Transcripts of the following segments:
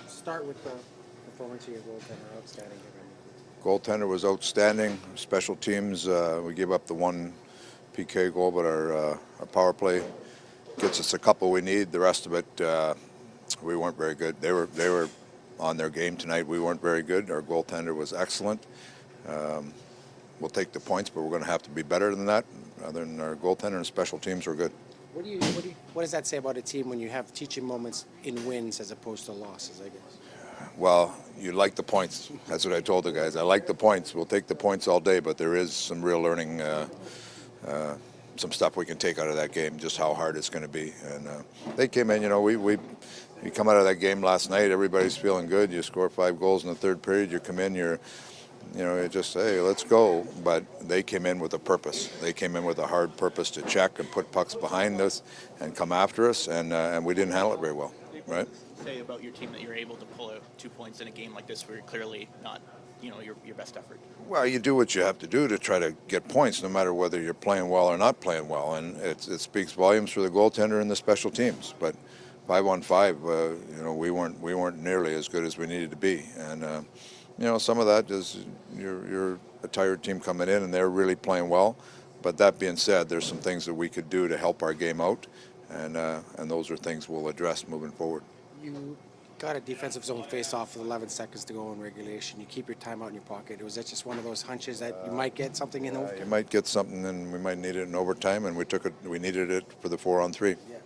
Start with the performance of your goaltender. Outstanding. Goaltender was outstanding. Special teams, we gave up the one PK goal, but our power play gets us a couple we need. The rest of it, we weren't very good. They were on their game tonight. We weren't very good. Our goaltender was excellent. We'll take the points, but we're going to have to be better than that. Other than our goaltender and special teams were good. What does that say about a team when you have teaching moments in wins as opposed to losses? I guess. Well, you like the points. That's what I told the guys. I like the points. We'll take the points all day, but there is some real learning, some stuff we can take out of that game, just how hard it's going to be. And they came in, we come out of that game last night, everybody's feeling good. You score 5 goals in the third period, you come in, you just say, hey, let's go. But they came in with a purpose. They came in with a hard purpose to check and put pucks behind us and come after us, and we didn't handle it very well, right? Say about your team that you're able to pull out 2 points in a game like this where you're clearly not, your best effort? Well, you do what you have to do to try to get points, no matter whether you're playing well or not playing well, and it speaks volumes for the goaltender and the special teams. But 5-on-5, we weren't nearly as good as we needed to be, and some of that is you're a tired team coming in, and they're really playing well. But that being said, there's some things that we could do to help our game out, and those are things we'll address moving forward. You got a defensive zone face-off with 11 seconds to go in regulation. You keep your timeout in your pocket. Was that just one of those hunches that you might get something in overtime? You might get something, and we might need it in overtime, and we took it. We needed it for the 4-on-3. Yeah.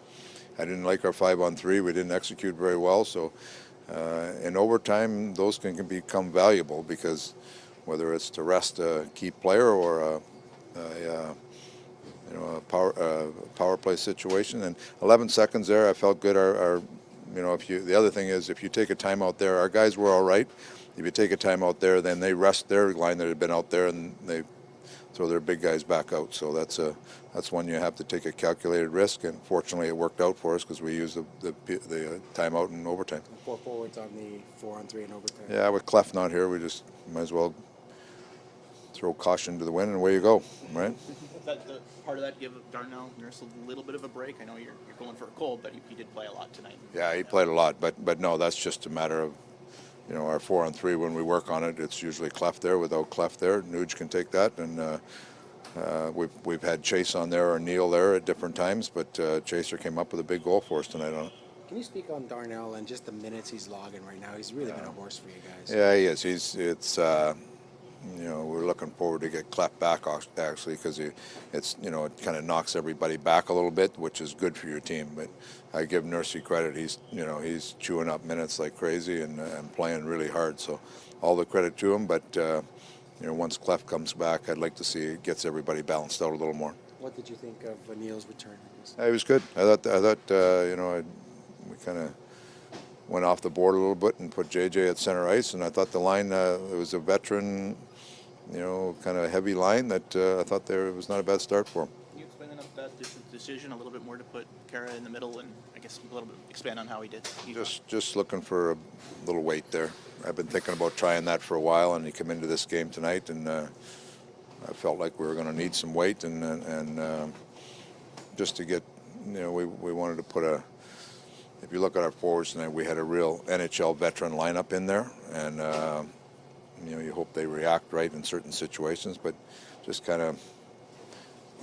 I didn't like our 5-on-3. We didn't execute very well, so in overtime, those can become valuable because whether it's to rest a key player or a power play situation. And 11 seconds there, I felt good. The other thing is, if you take a timeout there, our guys were all right. If you take a timeout there, then they rest their line that had been out there, and they throw their big guys back out. So that's one you have to take a calculated risk. And fortunately, it worked out for us because we used the timeout in overtime. 4 forwards on the 4-on-3 in overtime. Yeah, with Clef not here, we just might as well throw caution to the wind, and away you go, right? Part of that give Darnell Nurse a little bit of a break. I know you're going for a cold, but he did play a lot tonight. Yeah, he played a lot, but no, that's just a matter of our 4-on-3. When we work on it, it's usually Clef there. Without Clef there, Nuge can take that, and we've had Chase on there or Neil there at different times, but Chaser came up with a big goal for us tonight on it. Can you speak on Darnell and just the minutes he's logging right now? He's really been a horse for you guys. Yeah, he is. We're looking forward to get Clef back actually because it kind of knocks everybody back a little bit, which is good for your team. But I give Nursey credit. He's chewing up minutes like crazy and playing really hard. So all the credit to him. But once Clef comes back, I'd like to see it gets everybody balanced out a little more. What did you think of Neil's return? He was good. I thought we kind of went off the board a little bit and put JJ at center ice, and I thought the line it was a veteran, kind of heavy line that I thought it was not a bad start for him. Can you explain that decision a little bit more to put Kara in the middle and I guess a little bit expand on how he did? Just looking for a little weight there. I've been thinking about trying that for a while, and he came into this game tonight, and I felt like we were going to need some weight, and just to get, we wanted to put a. If you look at our forwards tonight, we had a real NHL veteran lineup in there, and you hope they react right in certain situations, but just kind of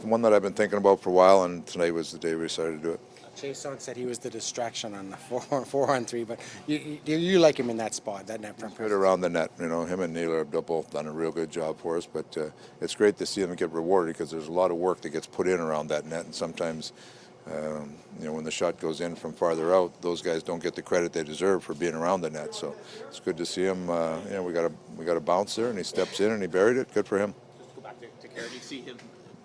one that I've been thinking about for a while, and tonight was the day we decided to do it. Chason said he was the distraction on the 4-on-3, but you like him in that spot, that net front presence. Right around the net, him and Neil have both done a real good job for us, but it's great to see them get rewarded because there's a lot of work that gets put in around that net, and sometimes when the shot goes in from farther out, those guys don't get the credit they deserve for being around the net. So it's good to see him. We got a bounce there, and he steps in and he buried it. Good for him. Just to go back to Kara, do you see him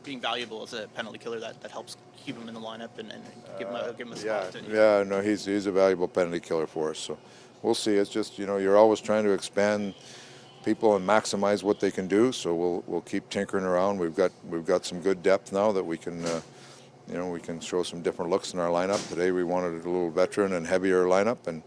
being valuable as a penalty killer that helps keep him in the lineup and give him a spot? Yeah, no, he's a valuable penalty killer for us. So we'll see. It's just you're always trying to expand people and maximize what they can do. So we'll keep tinkering around. We've got some good depth now that we can. We can show some different looks in our lineup. Today we wanted a little veteran and heavier lineup, and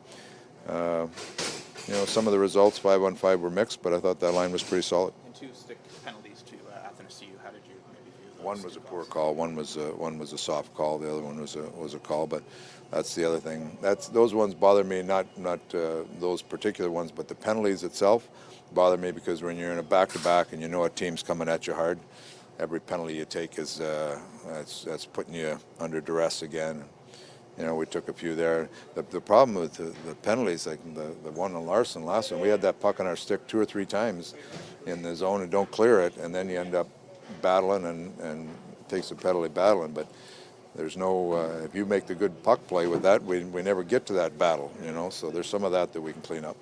some of the results 5-on-5 were mixed, but I thought that line was pretty solid. And 2 stick penalties to Athanasiou. How did you maybe view One was a poor call. One was a soft call. The other one was a call. But that's the other thing. Those ones bother me. Not those particular ones, but the penalties itself bother me, because when you're in a back-to-back and you know a team's coming at you hard, every penalty you take is that's putting you under duress again. You know, we took a few there. The problem with the penalties, like the one on Larson last one, we had that puck on our stick 2 or 3 times in the zone and don't clear it, and then you end up battling and it takes a penalty battling. But there's no, if you make the good puck play with that, we never get to that battle, you know, so there's some of that we can clean up.